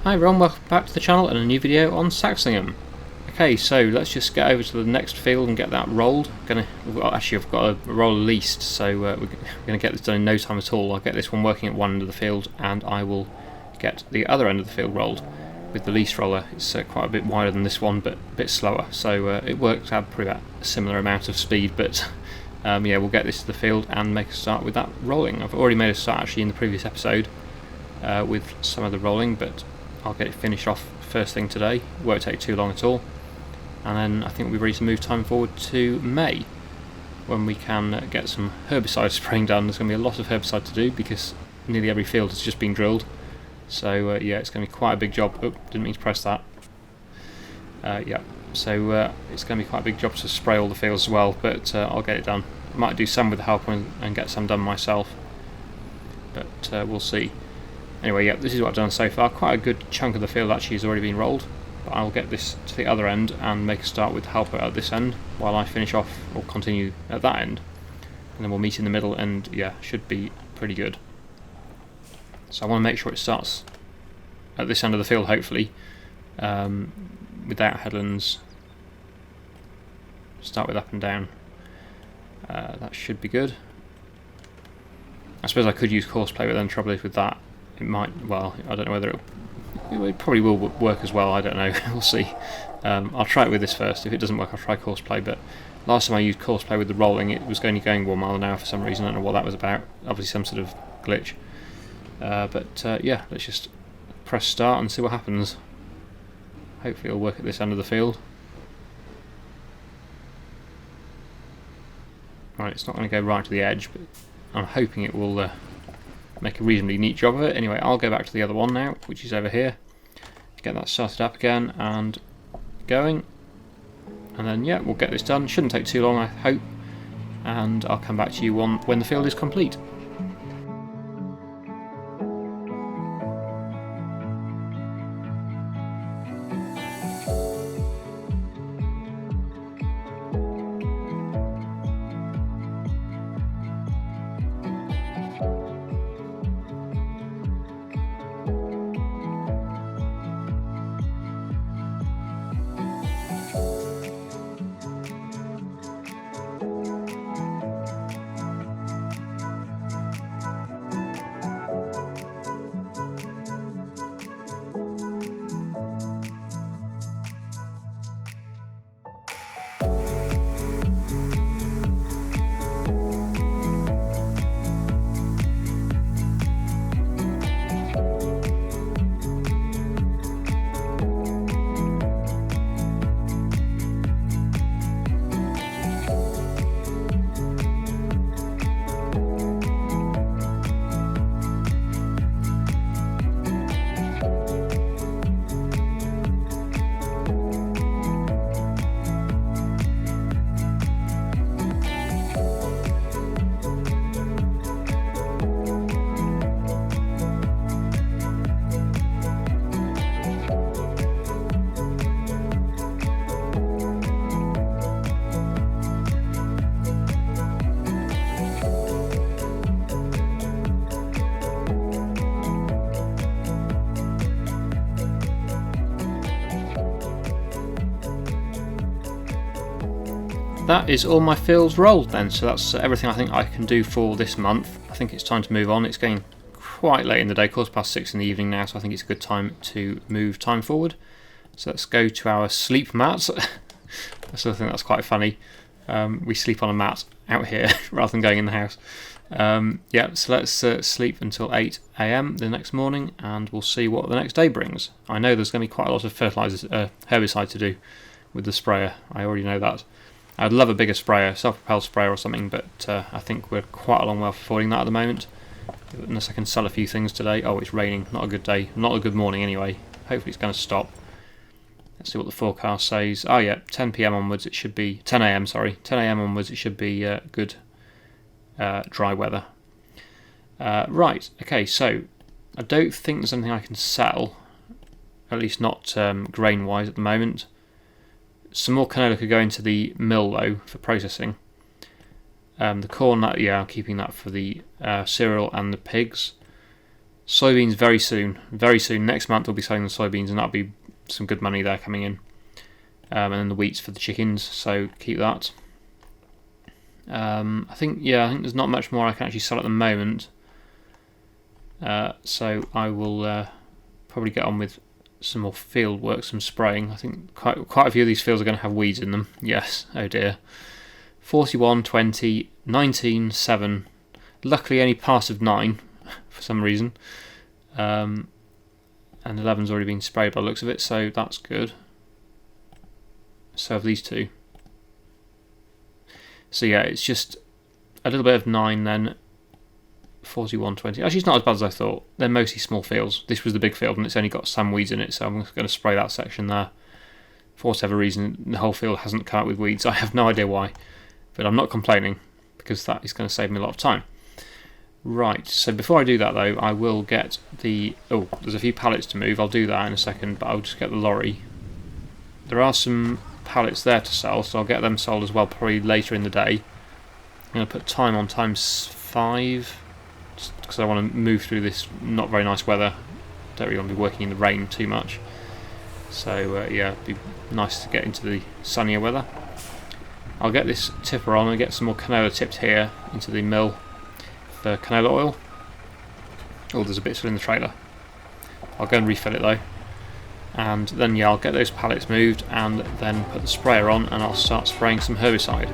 Hi everyone, welcome back to the channel and a new video on Saxlingham. Okay, so let's just get over to the next field and get that rolled. Actually, I've got a roller leased, so we're going to get this done in no time at all. I'll get this one working at one end of the field, and I will get the other end of the field rolled with the leased roller. It's quite a bit wider than this one, but a bit slower, so it works out probably about a similar amount of speed, but yeah, we'll get this to the field and make a start with that rolling. I've already made a start actually in the previous episode with some of the rolling, but I'll get it finished off first thing today. Won't take too long at all, and then I think we'll be ready to move time forward to May, when we can get some herbicide spraying done. There's going to be a lot of herbicide to do because nearly every field has just been drilled, so yeah, it's going to be quite a big job. Oh, didn't mean to press that. Yeah, so it's going to be quite a big job to spray all the fields as well, but I'll get it done. I might do some with the help and get some done myself, but we'll see. Anyway, yeah, this is what I've done so far. Quite a good chunk of the field actually has already been rolled, but I'll get this to the other end and make a start with the helper at this end while I finish off or continue at that end, and then we'll meet in the middle, and yeah, should be pretty good. So I want to make sure it starts at this end of the field, hopefully, without headlands. Start with up and down. That should be good. I suppose I could use courseplay, but then the trouble is with that, it might, well, I don't know whether it probably will work as well, I don't know, we'll see. I'll try it with this first. If it doesn't work, I'll try courseplay, but last time I used courseplay with the rolling, it was only going 1 mile an hour for some reason. I don't know what that was about, obviously some sort of glitch. But yeah, let's just press start and see what happens. Hopefully it'll work at this end of the field. Right, it's not going to go right to the edge, but I'm hoping it will make a reasonably neat job of it. Anyway, I'll go back to the other one now, which is over here. Get that started up again and going. And then, yeah, we'll get this done. Shouldn't take too long, I hope. And I'll come back to you when the field is complete. That is all my fields rolled then, so that's everything I think I can do for this month. I think it's time to move on. It's getting quite late in the day, 6:15 in the evening now, so I think it's a good time to move time forward. So let's go to our sleep mats. I still think that's quite funny. We sleep on a mat out here rather than going in the house. Yeah, so let's sleep until 8 AM the next morning, and we'll see what the next day brings. I know there's going to be quite a lot of herbicide to do with the sprayer. I already know that. I'd love a bigger sprayer, self-propelled sprayer or something, but I think we're quite a long way off affording that at the moment. Unless I can sell a few things today. Oh, it's raining. Not a good day. Not a good morning anyway. Hopefully it's going to stop. Let's see what the forecast says. Oh yeah, 10 PM onwards it should be... 10 AM, sorry. 10 AM onwards it should be good dry weather. Right, okay, so I don't think there's anything I can sell. At least not grain-wise at the moment. Some more canola could go into the mill though for processing. The corn, yeah, I'm keeping that for the cereal and the pigs. Soybeans very soon. Very soon. Next month we'll be selling the soybeans, and that'll be some good money there coming in. And then the wheat's for the chickens, so keep that. I think there's not much more I can actually sell at the moment. So I will probably get on with some more field work, some spraying. I think quite a few of these fields are going to have weeds in them. Yes, oh dear. 41, 20, 19, 7. Luckily only part of 9 for some reason. And 11's already been sprayed by the looks of it, so that's good. So have these two. So yeah, it's just a little bit of 9 then. 41, 20. Actually, it's not as bad as I thought. They're mostly small fields. This was the big field and it's only got some weeds in it, so I'm going to spray that section there. For whatever reason, the whole field hasn't come out with weeds. I have no idea why, but I'm not complaining because that is going to save me a lot of time. Right, so before I do that though, I will get the... Oh, there's a few pallets to move. I'll do that in a second, but I'll just get the lorry. There are some pallets there to sell, so I'll get them sold as well probably later in the day. I'm going to put time on ×5 because I want to move through this not very nice weather. Don't really want to be working in the rain too much. So yeah, it'd be nice to get into the sunnier weather. I'll get this tipper on and get some more canola tipped here into the mill for canola oil. Oh, there's a bit still in the trailer. I'll go and refill it though. And then yeah, I'll get those pallets moved and then put the sprayer on and I'll start spraying some herbicide.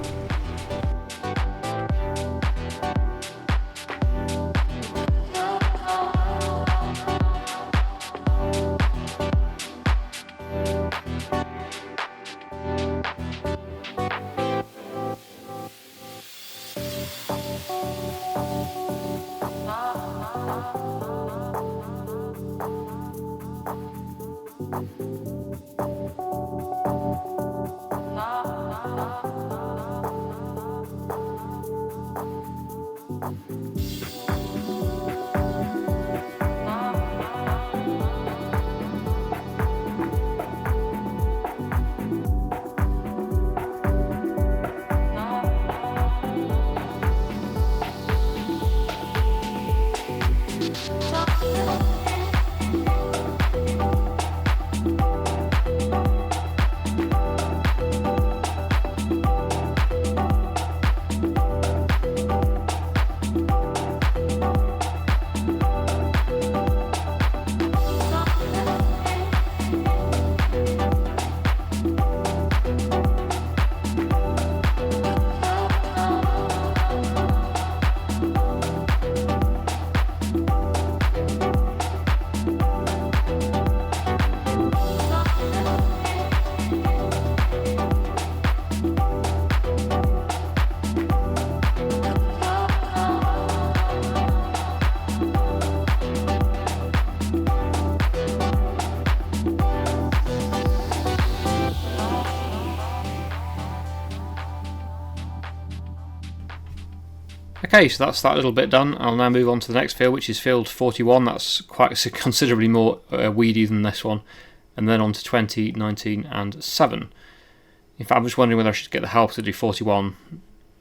Okay, so that's that little bit done. I'll now move on to the next field, which is field 41. That's quite considerably more weedy than this one. And then on to 20, 19 and 7. In fact, I'm just wondering whether I should get the help to do 41.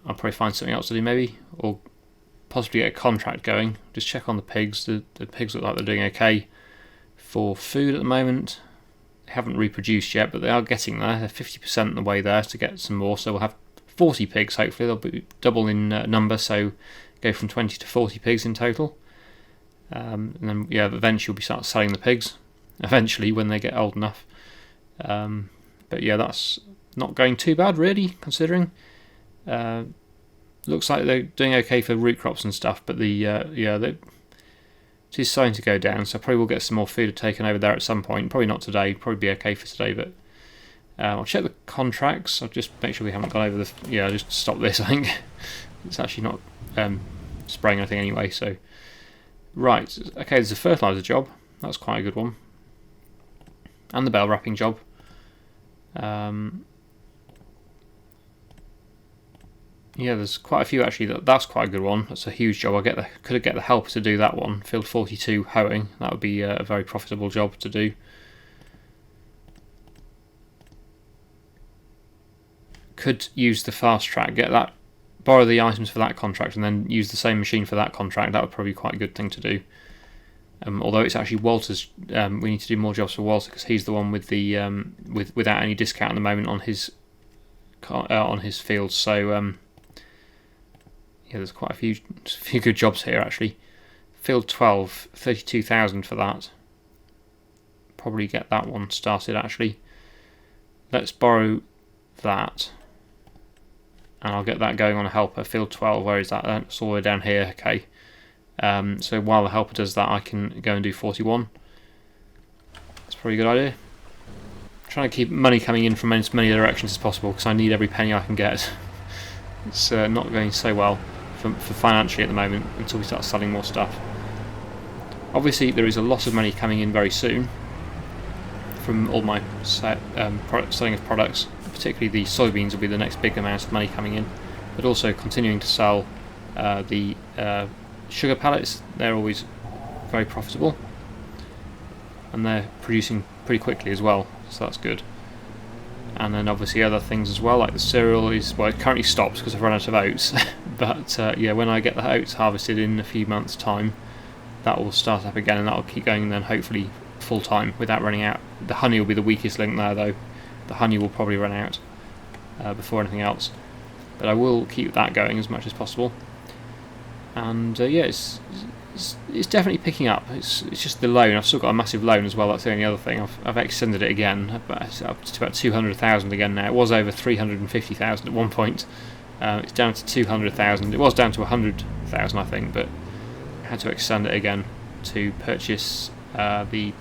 I'll probably find something else to do maybe, or possibly get a contract going. Just check on the pigs. The pigs look like they're doing okay for food at the moment. They haven't reproduced yet, but they are getting there. They're 50% the way there to get some more, so we'll have 40 pigs hopefully. They'll be double in number, so go from 20 to 40 pigs in total. And then yeah, eventually we'll start selling the pigs eventually when they get old enough. But yeah, that's not going too bad really, considering. Looks like they're doing okay for root crops and stuff, but it is starting to go down, so probably we'll get some more food taken over there at some point. Probably not today, probably be okay for today, but I'll check the contracts. I'll just make sure we haven't gone over the... Yeah, I'll just stop this, I think. It's actually not spraying anything anyway, so... Right, okay, there's a fertiliser job. That's quite a good one. And the bale wrapping job. Yeah, there's quite a few actually. That's quite a good one. That's a huge job. Could get the helper to do that one. Field 42 hoeing. That would be a very profitable job to do. Could use the fast track. Borrow the items for that contract, and then use the same machine for that contract. That would probably be quite a good thing to do. Although it's actually Walter's, we need to do more jobs for Walter because he's the one with the without any discount at the moment on his fields. So yeah, there's quite a few good jobs here actually. Field 12, 32,000 for that. Probably get that one started actually. Let's borrow that, and I'll get that going on a helper. Field 12, where is that? It's all the way down here. Okay. So while the helper does that, I can go and do 41. That's probably a good idea. I'm trying to keep money coming in from as many directions as possible because I need every penny I can get. It's not going so well for financially at the moment until we start selling more stuff. Obviously, there is a lot of money coming in very soon from all my selling of products. Particularly the soybeans will be the next big amount of money coming in, but also continuing to sell the sugar pallets. They're always very profitable, and they're producing pretty quickly as well, so that's good. And then obviously other things as well, like the cereal is, well, it currently stops because I've run out of oats, but yeah, when I get the oats harvested in a few months' time, that will start up again, and that will keep going, and then hopefully full time without running out. The honey will be the weakest link there though. The honey will probably run out before anything else, but I will keep that going as much as possible. And yeah, it's definitely picking up. It's just the loan. I've still got a massive loan as well. That's the only other thing. I've extended it again, it's up to about 200,000 again now. It was over 350,000 at one point. It's down to 200,000. It was down to 100,000, I think, but I had to extend it again to purchase the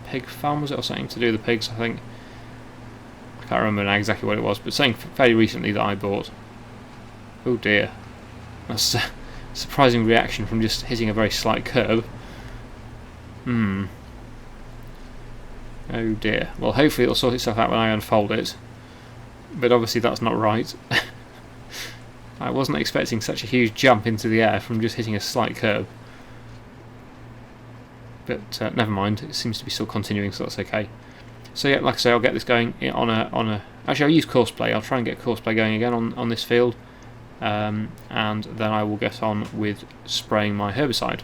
pig farm, was it, or something to do with the pigs, I think. I can't remember now exactly what it was, but something fairly recently that I bought. Oh dear. That's a surprising reaction from just hitting a very slight curb. Oh dear. Well, hopefully it'll sort itself out when I unfold it. But obviously that's not right. I wasn't expecting such a huge jump into the air from just hitting a slight curb. But never mind, it seems to be still continuing, so that's okay. So yeah, like I say, I'll get this going on a. Actually, I'll use courseplay. I'll try and get courseplay going again on this field, and then I will get on with spraying my herbicide.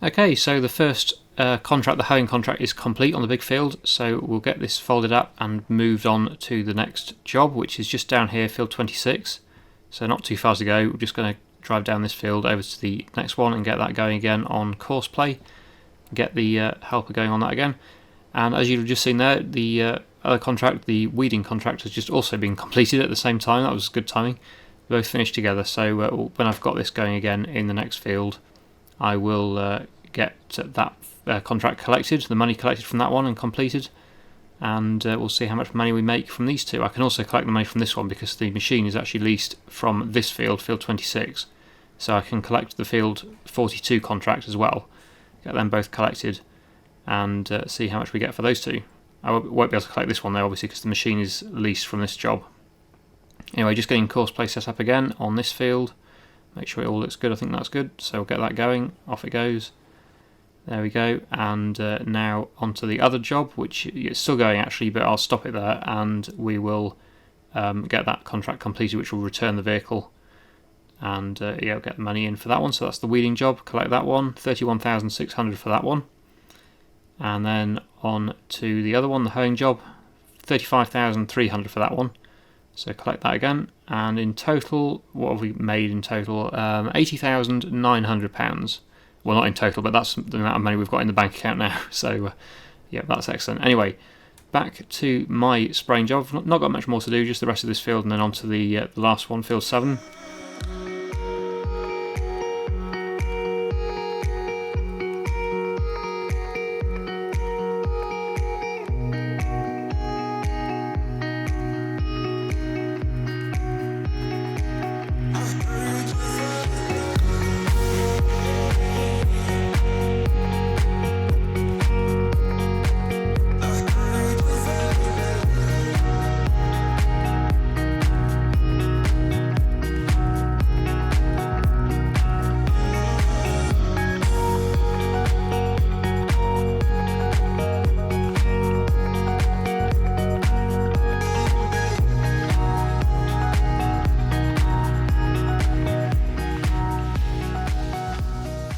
Okay, so the first contract, the hoeing contract, is complete on the big field, so we'll get this folded up and moved on to the next job, which is just down here, field 26. So not too far to go. We're just going to drive down this field over to the next one and get that going again on course play. Get the helper going on that again. And as you've just seen there, the other contract, the weeding contract, has just also been completed at the same time. That was good timing. Both finished together. So when I've got this going again in the next field, I will get that contract collected, the money collected from that one and completed, and we'll see how much money we make from these two. I can also collect the money from this one because the machine is actually leased from this field, field 26, so I can collect the field 42 contract as well, get them both collected, and see how much we get for those two. I won't be able to collect this one though, obviously, because the machine is leased from this job. Anyway, just getting course play set up again on this field. Make sure it all looks good. I think that's good, so we'll get that going. Off it goes. There we go, and now onto the other job, which is still going actually, but I'll stop it there, and we will get that contract completed, which will return the vehicle, and yeah, we'll get the money in for that one. So that's the weeding job. Collect that one, 31,600 for that one, and then on to the other one, the hoeing job, 35,300 for that one. So collect that again, and in total, what have we made in total? £80,900. Well, not in total, but that's the amount of money we've got in the bank account now. So, yeah, that's excellent. Anyway, back to my spraying job. Not got much more to do, just the rest of this field, and then on to the last one, field 7.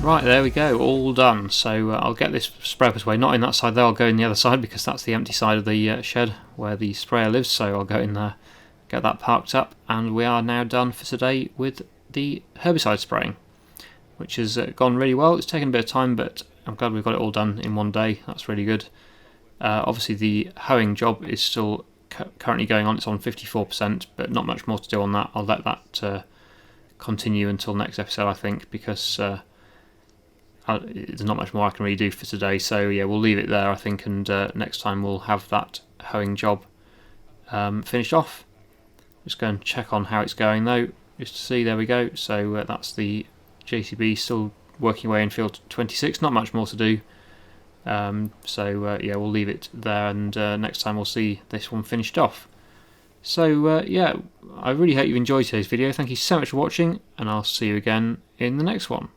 Right, there we go, all done. So I'll get this spray up this way, not in that side there, I'll go in the other side because that's the empty side of the shed where the sprayer lives, so I'll go in there, get that parked up, and we are now done for today with the herbicide spraying, which has gone really well. It's taken a bit of time, but I'm glad we've got it all done in one day. That's really good. Obviously the hoeing job is still currently going on, it's on 54%, but not much more to do on that. I'll let that continue until next episode, I think, because there's not much more I can really do for today, so yeah, we'll leave it there, I think, and next time we'll have that hoeing job finished off. Just go and check on how it's going though, just to see. There we go. So that's the JCB still working away in field 26, not much more to do. So yeah, we'll leave it there, and next time we'll see this one finished off. So yeah, I really hope you've enjoyed today's video. Thank you so much for watching, and I'll see you again in the next one.